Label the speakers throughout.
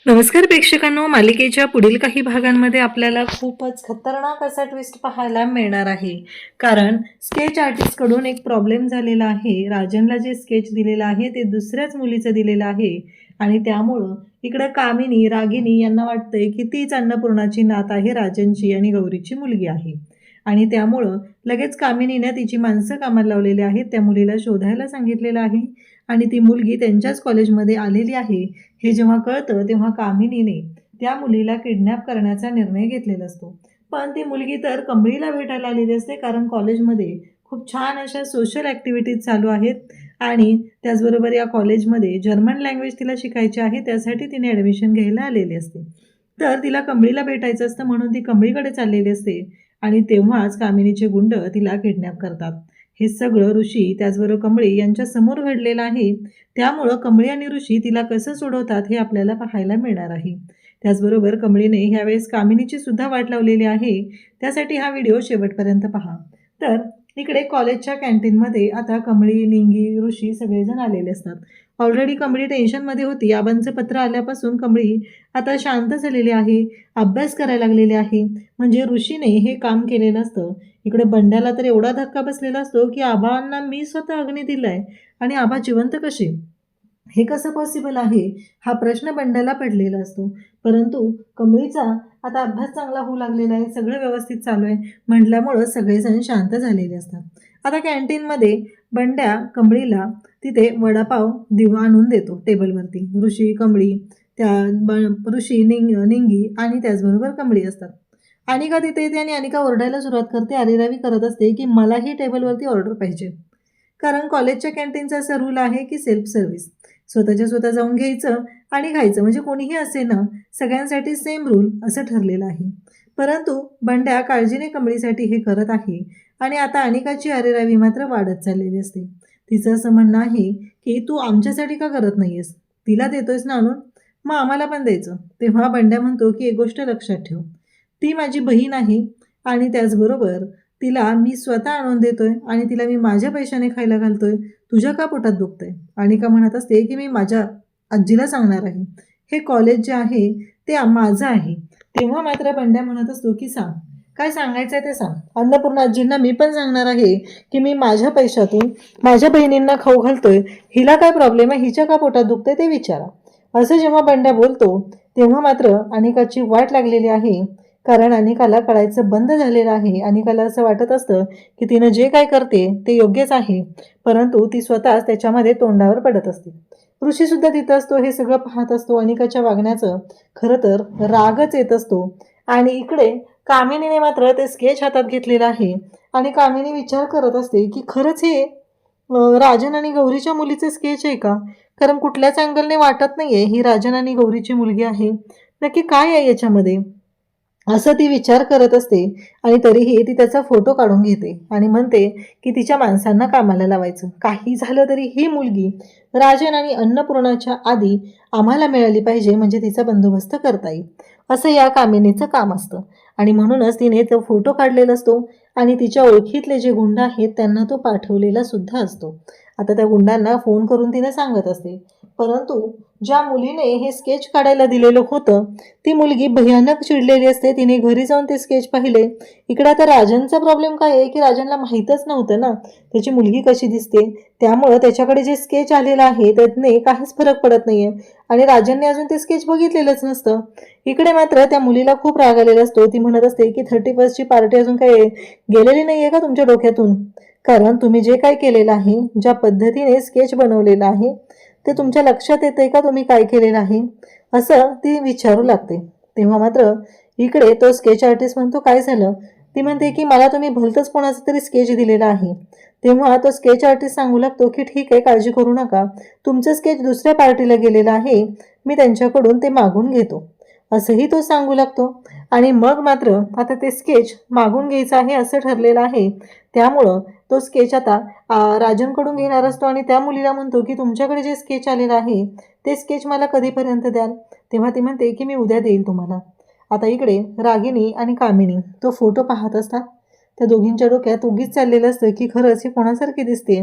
Speaker 1: नमस्कार प्रेक्षकांनो, मालिकेच्या पुढील काही भागांमध्ये आपल्याला खूपच खतरनाक असा ट्विस्ट पाहायला मिळणार आहे. कारण स्केच आर्टिस्टकडून एक प्रॉब्लेम झालेला आहे. राजनला जे स्केच दिलेलं आहे ते दुसऱ्याच मुलीचं दिलेलं आहे आणि त्यामुळं इकडं कामिनी, रागिनी यांना वाटतंय की तीच अन्नपूर्णाची नात आहे, राजनची आणि गौरीची मुलगी आहे. आणि त्यामुळं लगेच कामिनीने तिची माणसं कामाला लावलेली आहेत, त्या मुलीला शोधायला सांगितलेलं आहे आणि ती मुलगी त्यांच्याच कॉलेजमध्ये आलेली आहे हे जेव्हा कळतं तेव्हा कामिनीने त्या मुलीला किडनॅप करण्याचा निर्णय घेतलेला असतो. पण ती मुलगी तर कमळीला भेटायला आलेली असते, कारण कॉलेजमध्ये खूप छान अशा सोशल ॲक्टिव्हिटीज चालू आहेत आणि त्याचबरोबर या कॉलेजमध्ये जर्मन लँग्वेज तिला शिकायची आहे, त्यासाठी तिने ॲडमिशन घ्यायला आलेली असते. तर तिला कमळीला भेटायचं असतं म्हणून ती कमळीकडे चाललेली असते आणि तेव्हाच कामिनीचे गुंड तिला किडनॅप करतात. हे सगळं ऋषी त्याचबरोबर कमळी यांच्या समोर घडलेलं आहे. त्यामुळं कमळी आणि ऋषी तिला कसं सोडवतात हे आपल्याला पाहायला मिळणार आहे. त्याचबरोबर कमळीने ह्यावेळेस कामिनीची सुद्धा वाट लावलेली आहे. त्यासाठी हा व्हिडिओ शेवटपर्यंत पहा. तर इकडे कॉलेजच्या कॅन्टीनमध्ये आता कमळी, निंगी, ऋषी सगळेजण आलेले असतात. ऑलरेडी कमळी टेन्शनमध्ये होती. आबांचं पत्र आल्यापासून कमळी आता शांत झालेली आहे, अभ्यास करायला लागलेली आहे. म्हणजे ऋषीने हे काम केलेलं असतं. इकडे बंड्याला तर एवढा धक्का बसलेला असतो की आबांना मी स्वतः अग्नी दिलाय आणि आबा जिवंत कसे, हे कसं पॉसिबल आहे, हा प्रश्न बंड्याला पडलेला असतो. परंतु कमळीचा आता अभ्यास चांगला होऊ लागलेला आहे, सगळं व्यवस्थित चालू आहे म्हटल्यामुळं सगळेजण शांत झालेले असतात. आता कॅन्टीनमध्ये बंड्या कमळीला तिथे वडापाव आणून देतो टेबलवरती. ऋषी, कमळी, ऋषी, निंगी आणि त्याचबरोबर कमळी असतात. अनिका तिथे येते आणि अनिका ओरडायला सुरुवात करते, आरेरावी करत असते की मलाही टेबलवरती ऑर्डर पाहिजे. कारण कॉलेजच्या कॅन्टीनचा असा रूल आहे की सेल्फ सर्व्हिस, स्वतःच्या स्वतः जाऊन घ्यायचं आणि खायचं. म्हणजे कोणीही असे ना, सगळ्यांसाठी सेम रूल असं ठरलेलं आहे. परंतु बंड्या काळजीने कमळीसाठी हे करत आहे आणि आता अनिकाची अरेरावी मात्र वाढत चाललेली असते. तिचं असं म्हणणं आहे की तू आमच्यासाठी का करत नाही आहेस, तिला देतोयस ना आणून, मग आम्हाला पण द्यायचं. तेव्हा बंड्या म्हणतो की एक गोष्ट लक्षात ठेव, ती माझी बहीण आहे आणि त्याचबरोबर तिला मी स्वतः आणून देतोय आणि तिला मी माझ्या पैशाने खायला घालतोय, तुझ्या का पोटात दुखतंय. अनिका म्हणत असते की मी माझ्या आजीला सांगणार आहे, हे कॉलेज जे आहे ते माझं आहे. तेव्हा मात्र बंड्या म्हणत असतो की सांग, काय सांगायचं आहे ते सांग. अन्नपूर्णा आजींना मी पण सांगणार आहे की मी माझ्या पैशातून माझ्या बहिणींना खाऊ घालतोय, हिला काय प्रॉब्लेम आहे, हिच्या का पोटात दुखतंय ते विचारा. असं जेव्हा बंड्या बोलतो तेव्हा मात्र अनिकाची वाट लागलेली आहे. कारण अनिकाला कळायचं बंद झालेलं आहे. अनिकाला असं वाटत असतं की तिनं जे काय करते ते योग्यच आहे, परंतु ती स्वतःच त्याच्यामध्ये तोंडावर पडत असते. ऋषीसुद्धा तिथं असतो, हे सगळं पाहत असतो. अनिकाच्या वागण्याचं खरं तर रागच येत असतो. आणि इकडे कामिनीने मात्र ते स्केच हातात घेतलेलं आहे आणि कामिनी विचार करत असते की खरंच हे राजन आणि गौरीच्या मुलीचे स्केच आहे का. कारण कुठल्याच अँगलने वाटत नाहीये ही राजन आणि गौरीची मुलगी आहे. नक्की काय आहे याच्यामध्ये, असं ती विचार करत असते. आणि तरीही ती त्याचा फोटो काढून घेते आणि म्हणते की तिच्या माणसांना कामाला लावायचं. काही झालं तरी ही मुलगी राजन आणि अन्नपूर्णाच्या आधी आम्हाला मिळाली पाहिजे, म्हणजे तिचा बंदोबस्त करता येईल, असं या कामिनीचं काम असतं. आणि म्हणूनच तिने तो फोटो काढलेला असतो आणि तिच्या ओळखीतले जे गुंड आहेत त्यांना तो पाठवलेला सुद्धा असतो. आता त्या गुंडांना फोन करून तिने सांगत असते. परंतु ज्या मुलीने हे स्केच काढायला दिलेलं होतं ती मुलगी भयानक चिडलेली असते. तिने घरी जाऊन ते स्केच पाहिले. इकडे आता राजनचा प्रॉब्लेम काय आहे की राजनला माहीतच नव्हतं ना त्याची मुलगी कशी दिसते, त्यामुळं त्याच्याकडे जे स्केच आलेलं आहे त्यातने काहीच फरक पडत नाहीये आणि राजनने अजून ते स्केच बघितलेलंच नसतं. इकडे मात्र त्या मुलीला खूप राग आलेला असतो. ती म्हणत असते की 31st ची पार्टी अजून काय गेलेली नाहीये का तुमच्या डोक्यातून. कारण तुम्ही जे काय केलेलं आहे, ज्या पद्धतीने स्केच बनवलेलं आहे ते तुमच्या लक्षात येते का तुम्ही काय केलेलं आहे, असं ती विचारू लागते. तेव्हा मात्र इकडे तो स्केच आर्टिस्ट म्हणतो काय झालं. ती म्हणते की मला तुम्ही भलतंच कोणाचं तरी स्केच दिलेला आहे. तेव्हा तो स्केच आर्टिस्ट सांगू लागतो की ठीक आहे, काळजी करू नका, तुमचं स्केच दुसऱ्या पार्टीला गेलेलं आहे, मी त्यांच्याकडून ते मागून घेतो, असंही तो सांगू लागतो. आणि मग मात्र आता ते स्केच मागून घ्यायचं आहे असं ठरलेलं आहे. त्यामुळं तो स्केच आता राजनकडून घेणार असतो आणि त्या मुलीला म्हणतो की तुमच्याकडे जे स्केच आलेलं आहे ते स्केच मला कधीपर्यंत द्याल. तेव्हा ती म्हणते की मी उद्या देईल तुम्हाला. आता इकडे रागिनी आणि कामिनी तो फोटो पाहत असतात. त्या दोघींच्या डोक्यात उगीच चाललेलं असतं की खरंच ही कोणासारखी दिसते,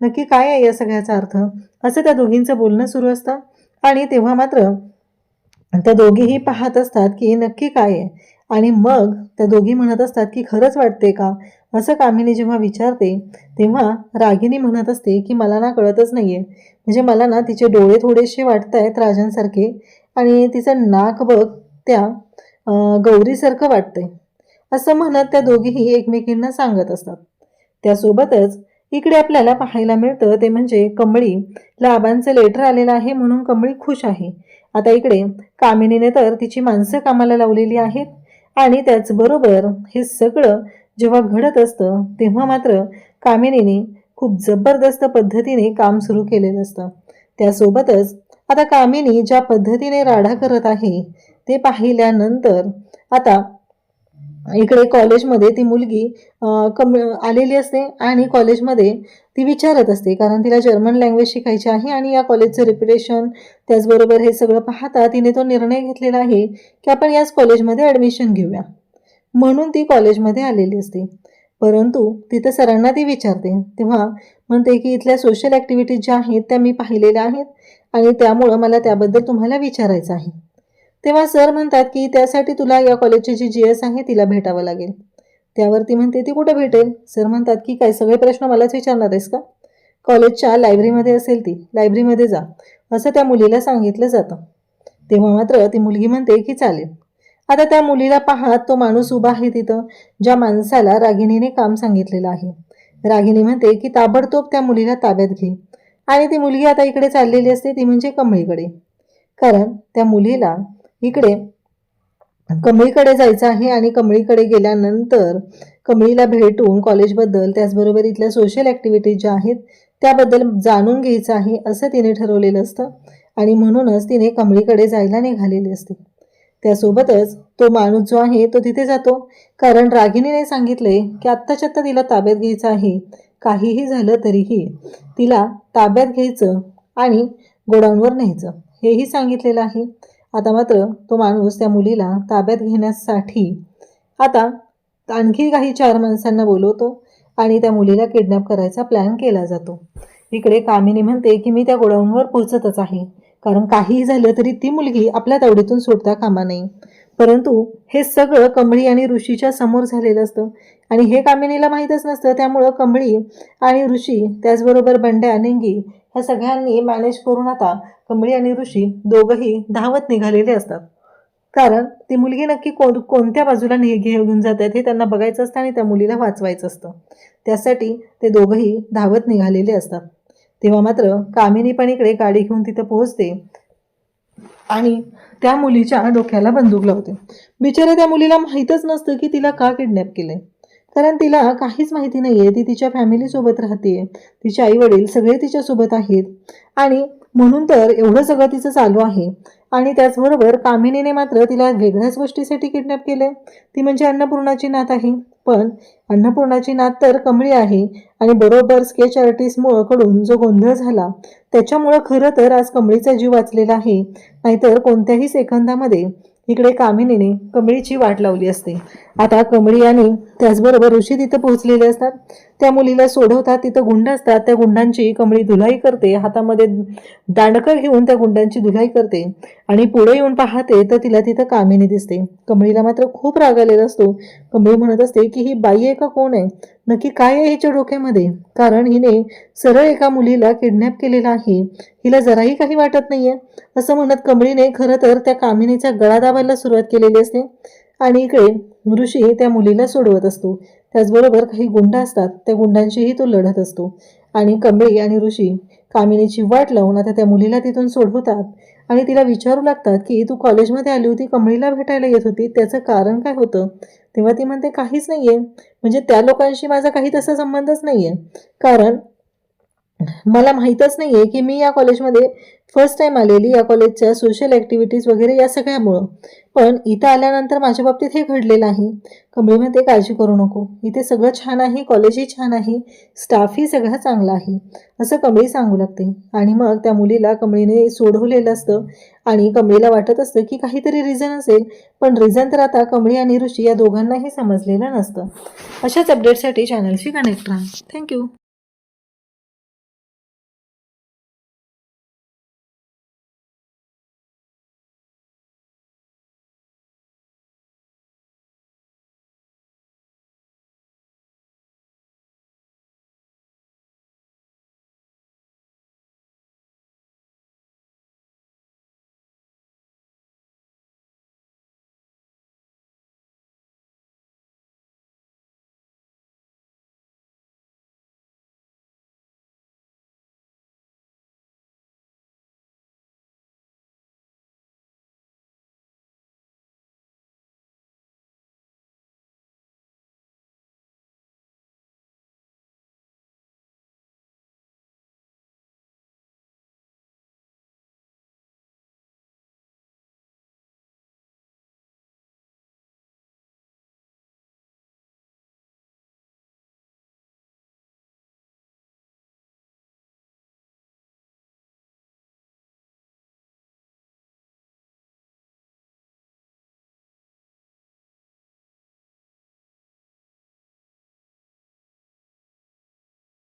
Speaker 1: नक्की काय आहे या सगळ्याचा अर्थ, असं त्या दोघींचं बोलणं सुरू असतं. आणि तेव्हा मात्र त्या दोघीही पाहत असतात की नक्की काय आहे, आणि मग त्या दोघी म्हणत असतात की खरंच वाटते का, असं कामिनी जेव्हा विचारते तेव्हा रागिनी म्हणत असते की मला ना कळतच नाहीये, म्हणजे मला ना तिचे डोळे थोडेसे वाटत आहेत राजांसारखे, आणि तिचं नाक बघ त्या गौरीसारखं वाटतंय, असं म्हणत त्या दोघीही एकमेकींना सांगत असतात. त्यासोबतच इकडे आपल्याला पाहायला मिळतं ते म्हणजे कमळीला आबांचं लेटर आलेलं आहे म्हणून कमळी खुश आहे. आता इकडे कामिनीने तर तिची माणसं कामाला लावलेली आहेत, आणि त्याचबरोबर हे सगळं जेव्हा घडत असतं तेव्हा मात्र कामिनीने खूप जबरदस्त पद्धतीने काम सुरू केलेलं असतं. त्यासोबतच आता कामिनी ज्या पद्धतीने राडा करत आहे ते पाहिल्यानंतर आता इकडे कॉलेजमध्ये ती मुलगी आलेली असते, आणि कॉलेजमध्ये ती विचारत असते कारण तिला जर्मन लँग्वेज शिकायची आहे, आणि या कॉलेजचं रेप्युटेशन त्याचबरोबर हे सगळं पाहता तिने तो निर्णय घेतलेला आहे की आपण याच कॉलेजमध्ये ॲडमिशन घेऊया, म्हणून ती कॉलेजमध्ये आलेली असते. परंतु तिथं सरांना ती विचारते तेव्हा म्हणते की इथल्या सोशल ॲक्टिव्हिटीज ज्या आहेत त्या मी पाहिलेल्या आहेत, आणि त्यामुळं मला त्याबद्दल तुम्हाला विचारायचं आहे. तेव्हा सर म्हणतात की त्यासाठी तुला या कॉलेजची जी GS आहे तिला भेटावं लागेल. त्यावरती म्हणते ती कुठं भेटेल. सर म्हणतात की काय सगळे प्रश्न मलाच विचारणार आहेस का, कॉलेजच्या लायब्ररीमध्ये असेल, ती लायब्ररीमध्ये जा, असं त्या मुलीला सांगितलं जातं. तेव्हा मात्र ती मुलगी म्हणते की चालेल. आता त्या मुलीला पाहत तो माणूस उभा आहे तिथं ज्या माणसाला रागिणीने काम सांगितलेलं आहे. रागिणी म्हणते की ताबडतोब त्या मुलीला ताब्यात घे, आणि ती मुलगी आता इकडे चाललेली असते ती म्हणजे कमळीकडे, कारण त्या मुलीला इकडे कमळीकडे जायचं आहे, आणि कमळीकडे गेल्यानंतर कमळीला भेटून कॉलेजबद्दल त्याचबरोबर इथल्या सोशल ॲक्टिव्हिटीज ज्या आहेत त्याबद्दल जाणून घ्यायचं आहे असं तिने ठरवलेलं असतं, आणि म्हणूनच तिने कमळीकडे जायला निघालेली असते. त्यासोबतच तो माणूस जो आहे तो तिथे जातो, कारण रागिणीने सांगितले की आत्ताच्या आत्ता तिला ताब्यात घ्यायचं आहे, काहीही झालं तरीही तिला ताब्यात घ्यायचं आणि गोडाऊनवर न्यायचं हेही सांगितलेलं आहे. आता मात्र तो माणूस त्या मुलीला ताब्यात घेण्यासाठी आता आणखी काही 4 माणसांना बोलवतो, आणि त्या मुलीला किडनॅप करायचा प्लॅन केला जातो. इकडे कामिनी म्हणते की मी त्या गोडाऊनवर पोहोचतच आहे, कारण काहीही झालं तरी ती मुलगी आपल्या तावडीतून सुटता कामा नये. परंतु हे सगळं कमळी आणि ऋषीच्या समोर झालेलं असतं, आणि हे कामिनीला माहीतच नसतं. त्यामुळं कमळी आणि ऋषी त्याचबरोबर बंड्या निंगी ह्या सगळ्यांनी मॅनेज करून आता कमळी आणि ऋषी दोघंही धावत निघालेले असतात, कारण ती मुलगी नक्की कोणत्या बाजूला घेऊन जात आहेत हे त्यांना बघायचं असतं आणि त्या मुलीला वाचवायचं असतं. त्यासाठी ते दोघंही धावत निघालेले असतात. तेव्हा मात्र कामिनी पण इकडे गाडी घेऊन तिथं पोहोचते आणि त्या मुलीच्या डोक्याला बंदूक लावते. बिचारा त्या मुलीला माहीतच नसतं की तिला का किडनॅप केलंय, कारण तिला काहीच माहिती नाहीये. ती तिच्या फॅमिलीसोबत राहते, तिचे आई वडील सगळे तिच्यासोबत आहेत, आणि म्हणून तर एवढं सगळं तिचं चालू आहे. आणि त्याचबरोबर कामिनीने मात्र तिला वेगळ्याच गोष्टीसाठी किडनॅप केले, ती म्हणजे अन्नपूर्णाची नात आहे. पण अन्नपूर्णाची नात तर कमळी आहे, आणि बरोबर स्केच आर्टिस्टकडून जो गोंधळ झाला त्याच्यामुळं खरं तर आज कमळीचा जीव वाचलेला आहे, नाहीतर कोणत्याही सेकंदामध्ये इकडे कामिनीने कमळीची वाट लावली असते. आता कमळी आणि त्याचबरोबर ऋषी तिथं पोहोचलेले असतात. त्या मुलीला सोडवतात, तिथं गुंड असतात, त्या गुंडांची कमळी धुलाई करते, हातामध्ये दांडकं घेऊन त्या गुंडांची धुलाई करते, आणि पुढे येऊन पाहते तर तिला तिथं कामिनी दिसते. कमळीला मात्र खूप राग आलेला असतो. कमळी म्हणत असते की ही बाई आहे का कोण आहे, नक्की काय आहे हिच्या डोक्यामध्ये, कारण हिने सरळ एका मुलीला किडनॅप केलेला आहे, हिला जराही काही वाटत नाहीये, असं म्हणत कमळीने खरं तर त्या कामिनीचा गळा दाबायला सुरुवात केलेली असते. आणि इकडे ऋषी त्या मुलीला सोडवत असतो, त्याचबरोबर काही गुंड असतात त्या गुंडांशीही तो लढत असतो, आणि कमळी आणि ऋषी कामिनीची वाट लावून आता त्या मुलीला तिथून सोडवतात, आणि तिला विचारू लागतात की तू कॉलेजमध्ये आली होती, कमळीला भेटायला येत होती, त्याचं कारण काय होतं. तेव्हा ती म्हणते काहीच नाहीये, म्हणजे त्या लोकांशी माझा काही तसा संबंधच नाहीये, कारण मला माहीतच नाहीये की मी या कॉलेजमध्ये फर्स्ट टाइम आलेली, या कॉलेजच्या सोशल ॲक्टिव्हिटीज वगैरे या सगळ्यामुळं, पण इथं आल्यानंतर माझ्या बाबतीत हे घडलेलं आहे. कमळी म्हणते काळजी करू नको, इथे सगळं छान आहे, कॉलेजही छान आहे, स्टाफही सगळं चांगला आहे, असं कमळी सांगू लागते. आणि मग त्या मुलीला कमळीने सोडवलेलं असतं, आणि कमळीला वाटत असतं की काहीतरी रिझन असेल, पण रिझन तर आता कमळी आणि ऋषी या दोघांनाही समजलेलं नसतं. अशाच अपडेटसाठी चॅनलशी कनेक्ट राहा. थँक्यू.